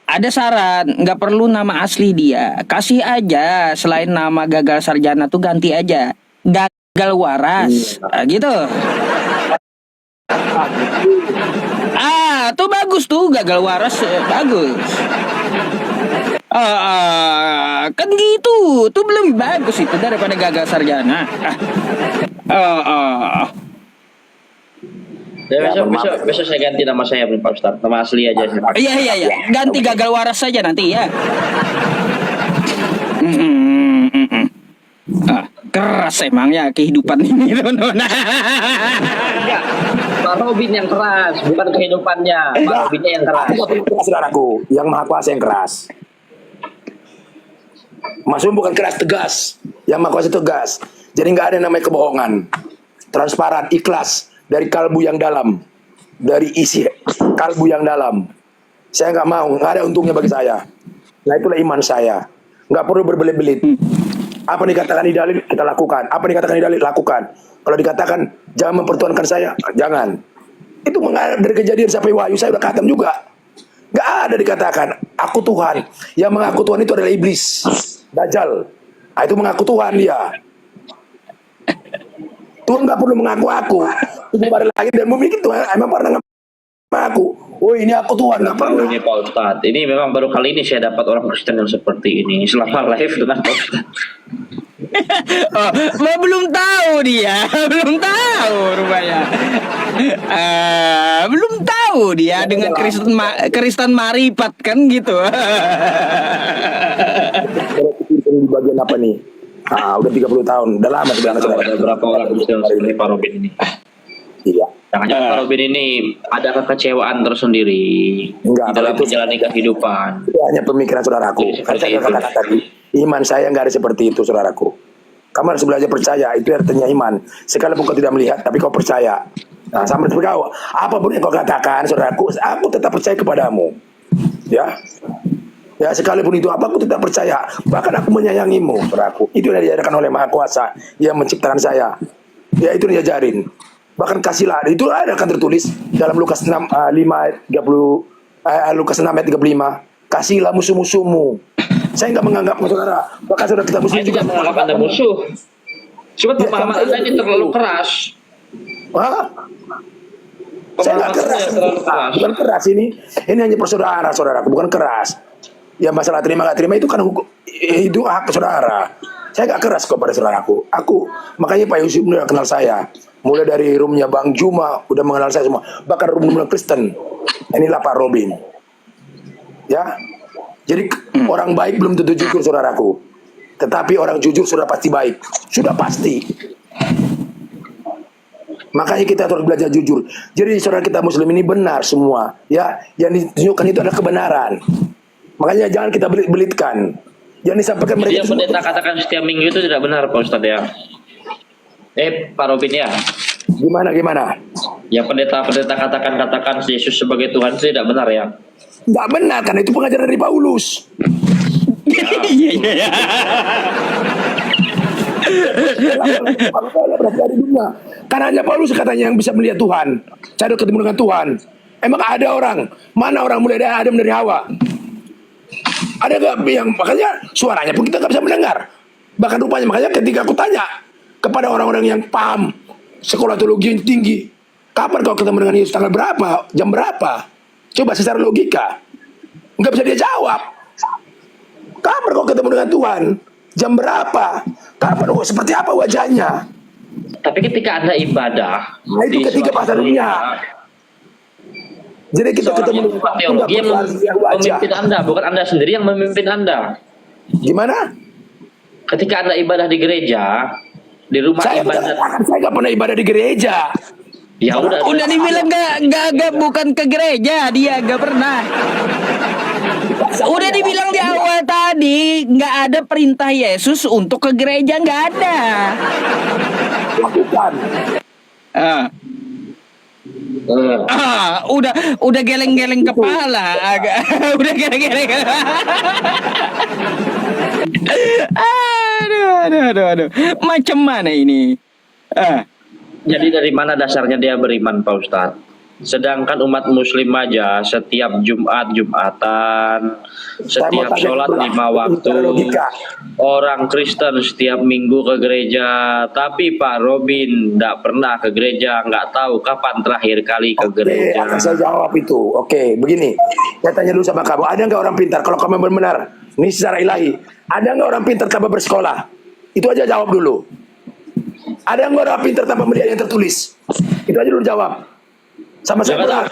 ada saran, nggak perlu nama asli dia, kasih aja selain nama gagal sarjana tuh ganti aja gagal waras, gitu. Tuh bagus tuh gagal waras, bagus. Kan gitu, tuh lebih bagus itu daripada gagal sarjana. Ya, besok saya ganti nama saya Pak Ustaz, nama asli aja. Iya, ganti gagal waras saja nanti ya. Keras emangnya kehidupan ini, teman-teman. Pak Robin yang keras, bukan kehidupannya. Pak Robinnya yang keras. Aku nggak keras, saudaraku. Yang Maha Kuasa yang keras. Maksudnya bukan keras, tegas. Yang Maha Kuasa tegas. Jadi nggak ada yang namanya kebohongan. Transparan, ikhlas dari kalbu yang dalam, dari isi kalbu yang dalam. Saya nggak mau, nggak ada untungnya bagi saya. Nah itulah iman saya. Nggak perlu berbelit-belit. Apa dikatakan di dalil kita lakukan. Apa dikatakan di dalil lakukan. Kalau dikatakan jangan mempertuhankan saya, jangan. Itu mengalir dari kejadian sampai wahyu saya udah khatam juga. Nggak ada dikatakan aku Tuhan. Yang mengaku Tuhan itu adalah iblis, Dajjal. Nah, itu mengaku Tuhan dia. Tuhan nggak perlu mengaku aku. Tuhan pada langit dan bumi itu emang pernah mengaku. Oh ini aku Tuhan, nggak perlu. Ini Pak Ustadz, ini memang baru kali ini saya dapat orang Kristen yang seperti ini selama live dengan Pak Ustadz. Belum tahu dia, belum tahu rupanya. Belum tahu dia dengan Kristen Maripat kan gitu. Di bagian apa nih? Udah 30 tahun, udah lama sebenarnya. Ada berapa orang Kristen seperti Pak Robin ini? Iya. Jangan-jangan Pak Robin ini ada kekecewaan tersendiri Enggak, di dalam kalau itu- menjalani kehidupan. Itu hanya pemikiran saudaraku. Kan saya katakan tadi, iman saya nggak ada seperti itu, saudaraku. Kamu harus belajar percaya, itu artinya iman. Sekalipun kau tidak melihat, tapi kau percaya. Nah, sama seperti kau, apapun yang kau katakan, saudaraku, aku tetap percaya kepadamu. Ya, ya sekalipun itu apa, aku tetap percaya. Bahkan aku menyayangimu, saudaraku. Itu yang diajarkan oleh Maha Kuasa yang menciptakan saya. Ya itu yang diajarin. Bahkan kasihlah, itu ada kan tertulis dalam Lukas 6 Lukas 6 ayat 35. Kasihlah musuh-musuhmu. Saya nggak menganggap saudara, bahkan saudara kita musuh Saya juga tidak menganggap Anda musuh. Cuma pemahaman Anda ini terlalu keras. Hah? Saya nggak keras, terlalu keras. bukan keras ini hanya persaudaraan, saudaraku, bukan keras. Ya masalah terima nggak terima itu kan hukum, itu hak saudara. Saya nggak keras kepada saudaraku. Makanya Pak Yusuf udah kenal saya. Mulai dari roomnya Bang Juma udah mengenal saya semua. Bahkan room Kristen. Inilah Pak Robin. Ya, jadi orang baik belum tentu jujur, saudaraku. Tetapi orang jujur sudah pasti baik, sudah pasti. Makanya kita harus belajar jujur. Jadi saudara kita Muslim ini benar semua, ya. Yang ditunjukkan itu adalah kebenaran. Makanya jangan kita belit-belitkan. Jangan disampaikan Jadi mereka yang pendeta katakan setiap minggu itu tidak benar Pak Ustadz ya. Pak Robin ya. Gimana? Ya pendeta katakan Yesus sebagai Tuhan itu tidak benar ya. Nggak benar, karena itu pengajaran dari Paulus. Iya iya. Berarti dari dunia. Karena hanya Paulus katanya yang bisa melihat Tuhan. Saya udah ketemu dengan Tuhan. Emang ada orang? Mana orang mulai dari Adam dari Hawa? Ada gak yang makanya suaranya pun kita gak bisa mendengar. Bahkan rupanya makanya ketika aku tanya kepada orang-orang yang paham sekolah teologi yang tinggi, kapan kau ketemu dengan Yesus, tanggal berapa, jam berapa? Coba secara logika, nggak bisa dia jawab. Kapan kau ketemu dengan Tuhan, jam berapa, kapan, seperti apa wajahnya? Tapi ketika Anda ibadah, Nah itu di ketika suatu bahasa dunia. Jadi kita seorang ketemu yang dengan paham teologi yang wajah. memimpin Anda, bukan Anda sendiri yang memimpin Anda. Gimana? Ketika Anda ibadah di gereja, di rumah Saya ibadah, nggak pernah ibadah di gereja. ya Udah dibilang gak bukan ke gereja, dia gak pernah. Udah dibilang di awal tadi nggak ada perintah Yesus untuk ke gereja, nggak ada. Lakukan. Udah geleng-geleng kepala, agak udah geleng-geleng. Aduh. Macam mana ini? Jadi dari mana dasarnya dia beriman, Pak Ustadz? Sedangkan umat muslim aja setiap Jumatan, setiap sholat 5 waktu, orang Kristen setiap minggu ke gereja. Tapi Pak Robin nggak pernah ke gereja, nggak tahu kapan terakhir kali ke gereja. Akan saya jawab itu. Oke, begini. Saya tanya dulu sama kamu, ada nggak orang pintar? Kalau kamu benar, ini secara ilahi, ada nggak orang pintar tanpa bersekolah? Itu aja jawab dulu. Ada nggak orang pintar tanpa melihat yang tertulis? Itu aja dulu jawab. Sama saya pernah.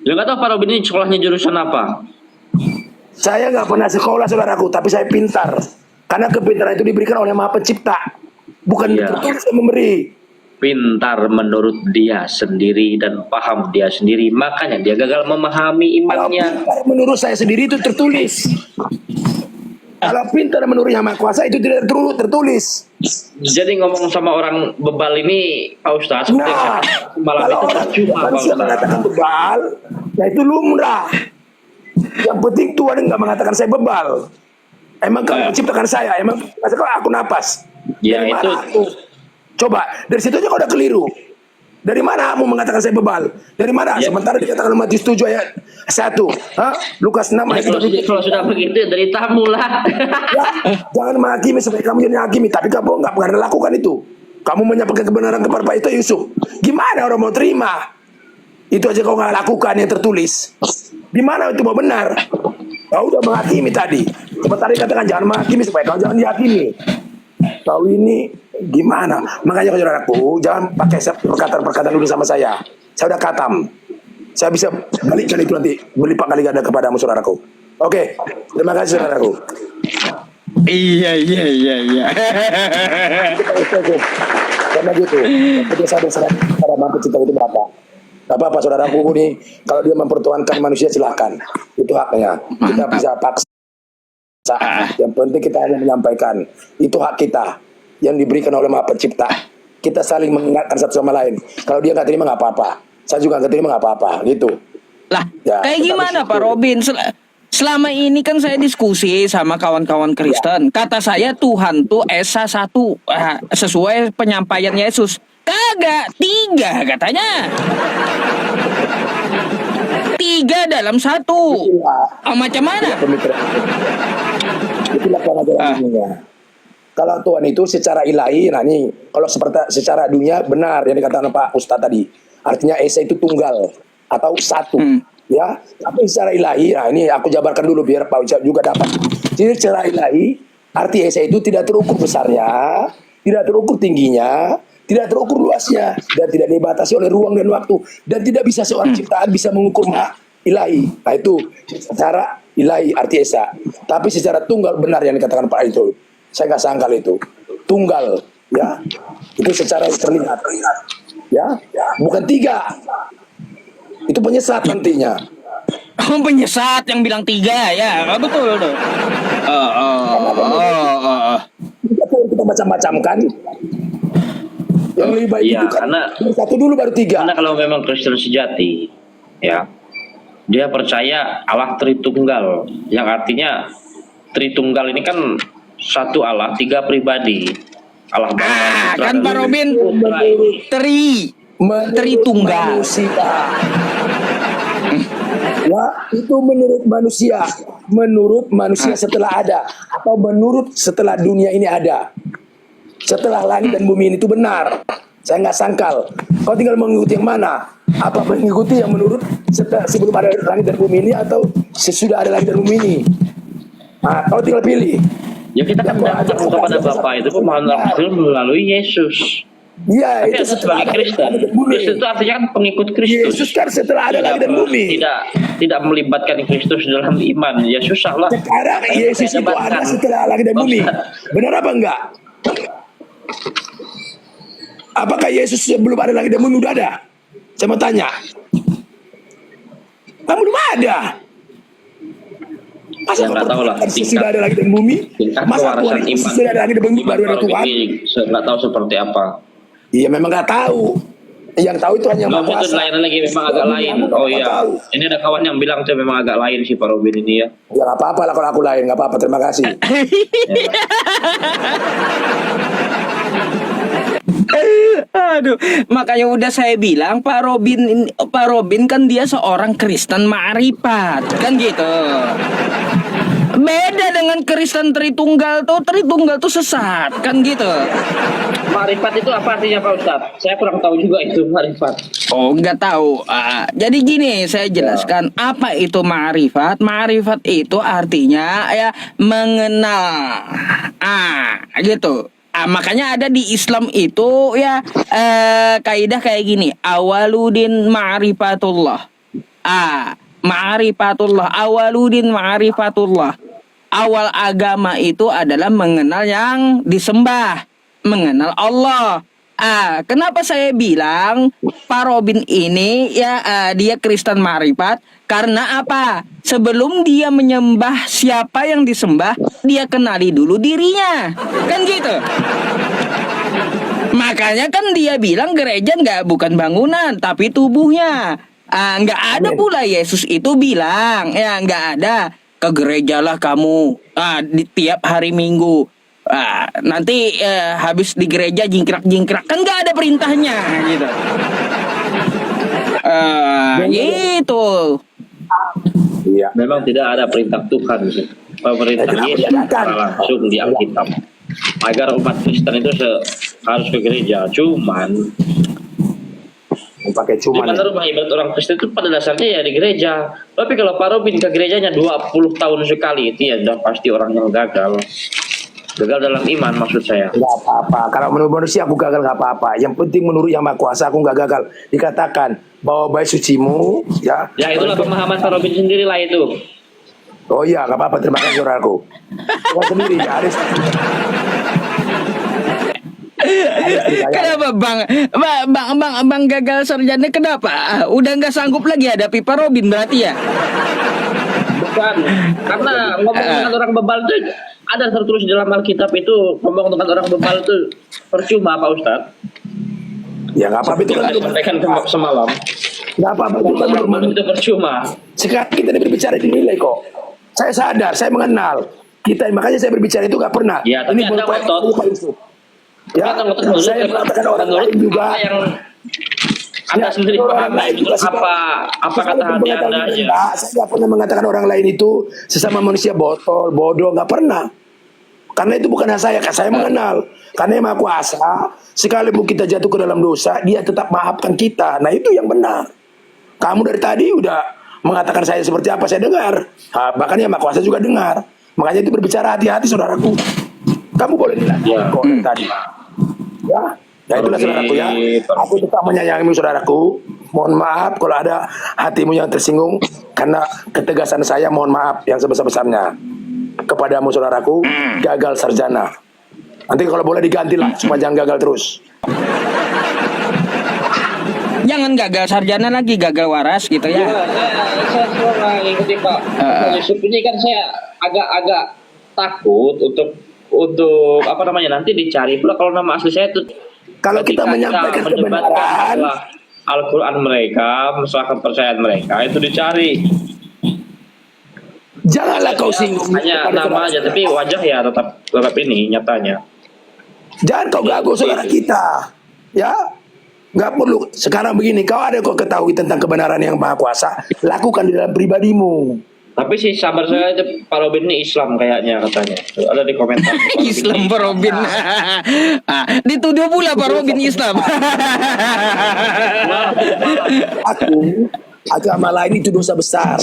Lu nggak tahu Pak Robin ini sekolahnya jurusan apa? Saya nggak pernah sekolah saudaraku, tapi saya pintar. Karena kepintaran itu diberikan oleh Maha Pencipta, bukan Iya. tertulis yang memberi. Pintar menurut dia sendiri dan paham dia sendiri, makanya dia gagal memahami Kalau imannya. pintar menurut saya sendiri itu tertulis. Kalau pintar menurut Yang Maha Kuasa itu tidak tertulis. Jadi ngomong sama orang bebal ini, Pak Ustadz, seperti yang Nah, saya malam kalau itu orang percuma, Pak manusia Ustadz. mengatakan bebal, nah itu lumrah. Yang penting Tuhan nggak mengatakan saya bebal. Emang kamu menciptakan saya? Emang aku napas? Ya, Dari mana itu- aku? Coba dari situ aja kau udah keliru. Dari mana kamu mengatakan saya bebal? Dari mana? Ya. Sementara dikatakan Matius 7 ayat 1, Lukas 6 Ya, ayat 37. kalau sudah begitu dari tamu lah. Ya, jangan menghakimi supaya kamu jadi hakimi, tapi kamu nggak pernah lakukan itu. Kamu menyampaikan kebenaran kepada Pak itu Yusuf. Gimana orang mau terima? Itu aja kau nggak lakukan yang tertulis. Di mana itu mau benar? Kau udah menghakimi tadi. Sementara dikatakan jangan menghakimi supaya kau jangan dihakimi. Kau ini gimana? Makanya saudaraku, jangan pakai perkataan-perkataan dulu sama saya. Saya udah katam. Saya bisa balikkan itu nanti berlipat kali ganda kepadamu saudaraku. Oke, terima kasih saudaraku. Iya. Karena gitu, itu saya berserah pada Maha Pencipta itu berapa. Gak apa-apa saudaraku ini, kalau dia mempertuankan manusia silakan, itu haknya. Kita bisa paksa. Yang penting kita hanya menyampaikan, itu hak kita yang diberikan oleh Maha Pencipta. Kita saling mengingatkan satu sama lain. Kalau dia nggak terima nggak apa-apa, saya juga nggak terima nggak apa-apa, gitu. Lah, Ya, kayak kita gimana bersyukur. Pak Robin? Selama ini kan saya diskusi sama kawan-kawan Kristen. Kata saya Tuhan tuh Esa 1, sesuai penyampaian Yesus. Kagak, 3 katanya. 3 dalam 1. Macam mana? Pemikiran. Itulah pengajaran dunia. Kalau Tuhan itu secara ilahi, nah ini kalau secara dunia benar yang dikatakan Pak Ustadz tadi. Artinya Esa itu tunggal atau 1. Ya, tapi secara ilahi, nah ini aku jabarkan dulu biar Pak Ustadz juga dapat. Jadi secara ilahi, arti Esa itu tidak terukur besarnya, tidak terukur tingginya, tidak terukur luasnya, dan tidak dibatasi oleh ruang dan waktu, dan tidak bisa seorang ciptaan bisa mengukur Maha ilahi. Nah itu secara ilahi arti Esa. Tapi secara tunggal benar yang dikatakan Pak itu. Saya nggak sangkal itu. Tunggal, ya. Itu secara terlihat. Ya, bukan 3. Itu penyesat nantinya. Penyesat yang bilang 3 ya, betul tuh. Kita macam-macamkan. Yang lebih baik Iya, itu kan karena- satu dulu baru 3. Karena kalau memang Kristen sejati, ya, dia percaya Allah Tritunggal, yang artinya Tritunggal ini kan satu Allah, tiga pribadi. Allah Bapa, Putra, Kan dan Pak Robin Putra ini. Tritunggal. Manusia. Ya, itu menurut manusia. Menurut manusia setelah ada. Atau menurut setelah dunia ini ada. Setelah langit dan bumi ini itu benar. Saya nggak sangkal. Kau tinggal mengikuti yang mana? Apa mengikuti yang menurut sebelum ada langit dan bumi ini atau sesudah ada langit dan bumi ini? Nah, kau tinggal pilih. Ya kita kan datang kepada Bapa itu pemahaman Rasul melalui Yesus. Iya, Tapi itu ada setelah sebagai ada Kristen. langit dan bumi. Kristen itu artinya kan pengikut Kristus. Yesus kan setelah ada langit dan bumi. Tidak melibatkan Kristus dalam iman. Ya susah lah. Sekarang Yesus itu ada setelah langit dan bumi. Benar apa enggak? Apakah Yesus sebelum ada langit dan bumi udah ada? Saya mau tanya. Kan belum ada. Masa Ya, nggak tahu lah, sesudah ada langit dan bumi? Tingkat Masa kewarasan Tuhan iman. sesudah ada langit dan bumi baru ada Tuhan? Saya nggak tahu seperti apa. Iya memang nggak tahu. Yang tahu itu hanya Yang Nggak Maha usah itu Kuasa. layanan lagi, memang agak lain. Oh iya, ini ada kawan yang bilang tuh memang agak lain sih Pak Robin ini ya. Ya nggak apa-apa lah kalau aku lain, nggak apa-apa. Terima kasih. Aduh, makanya udah saya bilang Pak Robin kan dia seorang Kristen ma'rifat, kan gitu. Beda dengan Kristen Tritunggal tuh sesat, kan gitu. Marifat itu apa artinya Pak Ustadz? Saya kurang tahu juga itu marifat. Oh, nggak tahu. Jadi gini, saya jelaskan apa itu ma'rifat. Ma'rifat itu artinya ya mengenal. Gitu. Makanya ada di Islam itu ya kaidah kayak gini. Awaludin ma'rifatullah. Ma'rifatullah. Awaludin ma'rifatullah. Awal agama itu adalah mengenal yang disembah, mengenal Allah. Kenapa saya bilang Pak Robin ini ya dia Kristen ma'rifat? Karena apa? Sebelum dia menyembah siapa yang disembah, dia kenali dulu dirinya, kan gitu. Makanya kan dia bilang gereja bukan bangunan, tapi tubuhnya. Nggak ada pula Yesus itu bilang, ya nggak ada. Ke gerejalah kamu di tiap hari Minggu. Nanti habis di gereja jingkrak-jingkrak, kan nggak ada perintahnya gitu. Gitu. Iya. Memang tidak ada perintah Tuhan sih. Pemerintah Yesus secara langsung di Alkitab agar umat Kristen itu harus ke gereja. Cuman Pakai di cuman. mana rumah ibadat orang Kristen itu pada dasarnya ya di gereja. Tapi kalau Pak Robin ke gerejanya 20 tahun sekali, itu ya udah pasti orang yang gagal. Gagal dalam iman maksud saya. Nggak apa-apa. Kalau menurut manusia aku gagal nggak apa-apa. Yang penting menurut Yang Maha Kuasa aku nggak gagal. Dikatakan bahwa baik sucimu, ya. Ya itulah pemahaman Pak Robin sendiri lah itu. Oh iya, nggak apa-apa. Terima kasih saudaraku. Kau sendiri ya, Aris. Kenapa bang gagal sarjana kenapa? Udah nggak sanggup lagi hadapi Pak Robin berarti ya? Bukan, karena ngomong dengan orang bebal itu ada tertulis dalam Alkitab itu, ngomong dengan orang bebal itu percuma Pak Ustadz. Ya nggak apa-apa itu kan. Kita sampaikan semalam. Nggak apa-apa itu kan. Ngomong itu percuma. Sekarang kita berbicara dinilai kok. Saya sadar, saya mengenal. Makanya saya berbicara itu nggak pernah. Ya, tapi ada ngotot. Ya, saya mengatakan orang lain juga yang Anda sendiri orang paham lain juga apa kata hati Anda aja. Saya nggak pernah mengatakan orang lain itu sesama manusia botol, bodoh, nggak pernah. Karena itu bukan hak saya, kan saya mengenal. Karena Yang Maha Kuasa, sekalipun kita jatuh ke dalam dosa, Dia tetap maafkan kita. Nah itu yang benar. Kamu dari tadi udah mengatakan saya seperti apa, saya dengar. Bahkan Yang Maha Kuasa juga dengar. Makanya itu berbicara hati-hati saudaraku. Kamu boleh dilatih kok dari tadi. Ya itulah saudaraku ya. Aku tetap menyayangimu saudaraku. Mohon maaf kalau ada hatimu yang tersinggung karena ketegasan saya. Mohon maaf yang sebesar-besarnya kepadamu saudaraku. Gagal sarjana. Nanti kalau boleh digantilah, cuma jangan gagal terus. Jangan gagal sarjana lagi, gagal waras gitu ya. Saya seorang ikuti Pak Yusuf ini kan saya agak takut untuk apa namanya nanti dicari pula kalau nama asli saya itu. Kalau kita menyampaikan kebenaran, Al-Quran mereka, masalah kepercayaan mereka itu dicari. Janganlah kau singgung. Hanya nama aja, tapi wajah ya tetap ini nyatanya. Jangan kau ganggu saudara kita. Ya, nggak perlu. Sekarang begini, kau ada kau ketahui tentang kebenaran yang maha kuasa, lakukan di dalam pribadimu. Tapi sih sabar saya aja, Pak Robin ini Islam kayaknya katanya. Ada di komentar. Islam Pak Robin. Dituduh pula Pak Robin Islam. Agama lain itu dosa besar.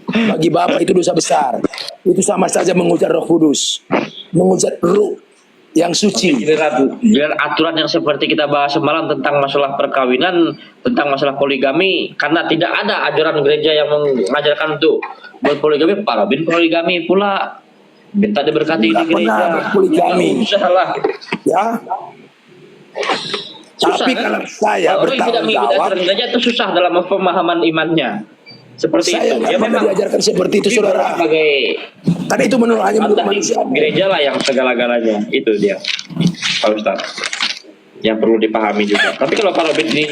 Bagi Bapak itu dosa besar. Itu sama saja mengujar Roh Kudus, mengujar Ruh yang suci. Biar aturan yang seperti kita bahas semalam tentang masalah perkawinan, tentang masalah poligami, karena tidak ada ajaran gereja yang mengajarkan untuk berpoligami. Pak Robin poligami pula, minta diberkati di gereja. Poligami. Salah. Ya. Tapi kalau saya orang yang tidak bertanggung mengikuti jawab, ajaran gereja itu susah dalam pemahaman imannya. Seperti saya itu. nggak pernah diajarkan seperti itu, saudara. Sebagai Karena itu hanya menurut manusia. gereja lah yang segala-galanya. Itu dia, Pak Ustadz. Yang perlu dipahami juga. Tapi kalau Pak Robin ini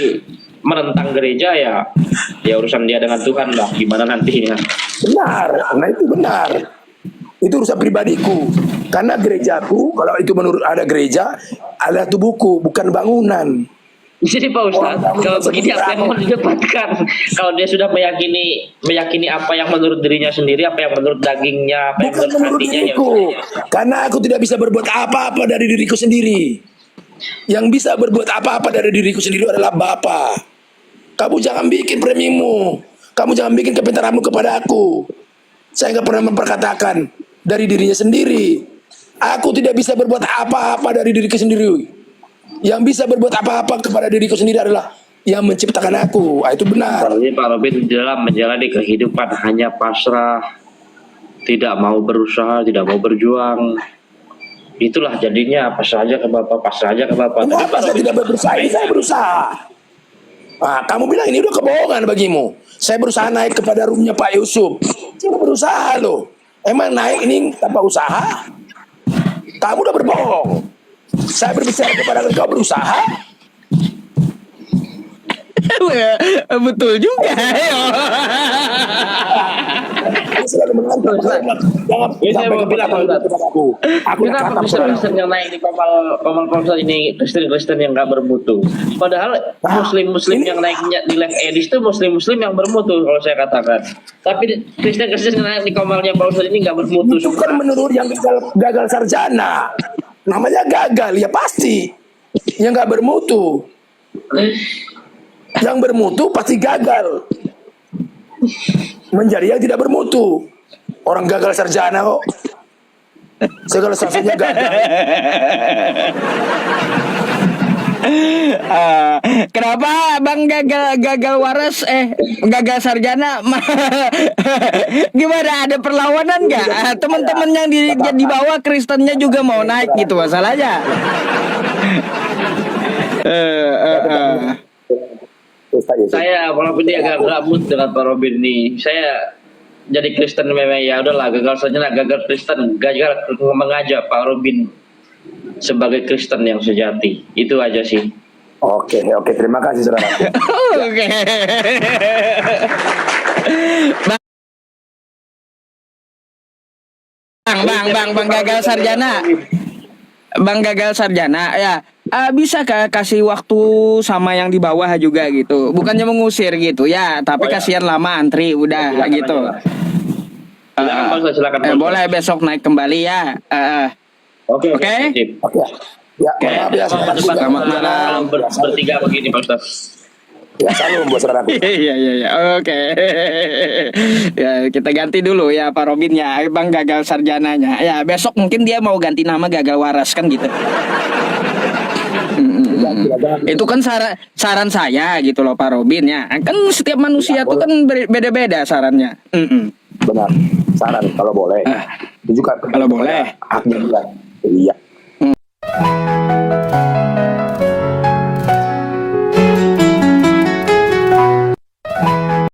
menentang gereja ya urusan dia dengan Tuhan lah. Gimana nantinya? Benar, nah itu benar. Itu urusan pribadiku. Karena gerejaku, kalau itu menurut ada gereja, adalah tubuhku, bukan bangunan. Jadi Pak Ustadz, kalau begini apa yang mau didapatkan? Kalau dia sudah meyakini apa yang menurut dirinya sendiri, apa yang menurut dagingnya, apa yang Bukan menurut hatinya, diriku. Karena aku tidak bisa berbuat apa-apa dari diriku sendiri. Yang bisa berbuat apa-apa dari diriku sendiri adalah Bapa. Kamu jangan bikin premimu. Kamu jangan bikin kepintaranmu kepada aku. Saya nggak pernah memperkatakan dari dirinya sendiri. Aku tidak bisa berbuat apa-apa dari diriku sendiri. Yang bisa berbuat apa-apa kepada diriku sendiri adalah yang menciptakan aku. Itu benar. Jadi Pak Robin dalam menjalani kehidupan hanya pasrah, tidak mau berusaha, tidak mau berjuang. Itulah jadinya pasrah aja ke Bapak, pasrah aja ke Bapak. Kenapa saya tidak berusaha? Ini saya berusaha. Nah, kamu bilang ini udah kebohongan bagimu. Saya berusaha naik kepada rumahnya Pak Yusuf. Saya berusaha loh. Emang naik ini tanpa usaha? Kamu udah berbohong. Saya berbicara kepada engkau berusaha. Betul juga. Saya selalu mengantar. Saya mau bilang Pak Ustadz, aku kenapa Kristen yang naik di kapal Polsa ini Kristen yang nggak bermutu? Padahal Muslim yang naiknya di live edis itu Muslim yang bermutu kalau saya katakan. Tapi Kristen yang naik di kapalnya Polsa ini nggak bermutu. Bukan menurut yang gagal sarjana. Namanya gagal, ya pasti. Yang nggak bermutu. Yang bermutu pasti gagal. Menjadi yang tidak bermutu. Orang gagal sarjana kok. Segala sesuatunya gagal. Kenapa Bang gagal waras gagal sarjana? Gimana, ada perlawanan nggak? Teman-teman yang di bawah Kristennya juga mau naik gitu masalahnya. Saya walaupun dia agak gabut dengan Pak Robin nih, saya jadi Kristen memang ya udahlah, gagal sarjana, gagal Kristen, gagal mengajak Pak Robin sebagai Kristen yang sejati. Itu aja sih. Oke, terima kasih saudara. Oke. Bang gagal sarjana. Bang gagal sarjana ya. Bisa kasih waktu sama yang di bawah juga gitu. Bukannya mengusir gitu ya, tapi kasihan lama antri udah gitu. Silakan. Boleh besok naik kembali ya. Oke. Ya, maaf ya, Selamat malam. Bertiga begini Pak Ustaz. Ya, salam buat saudara. Iya. Oke. Ya, kita ganti dulu ya Pak Robin ya. Bang gagal sarjananya. Ya, besok mungkin dia mau ganti nama gagal waras kan gitu. Itu kan saran saya gitu loh Pak Robin ya. Kan setiap manusia tuh kan beda-beda sarannya. Benar. Saran kalau boleh. Itu juga Kalau boleh. haknya juga. Iya.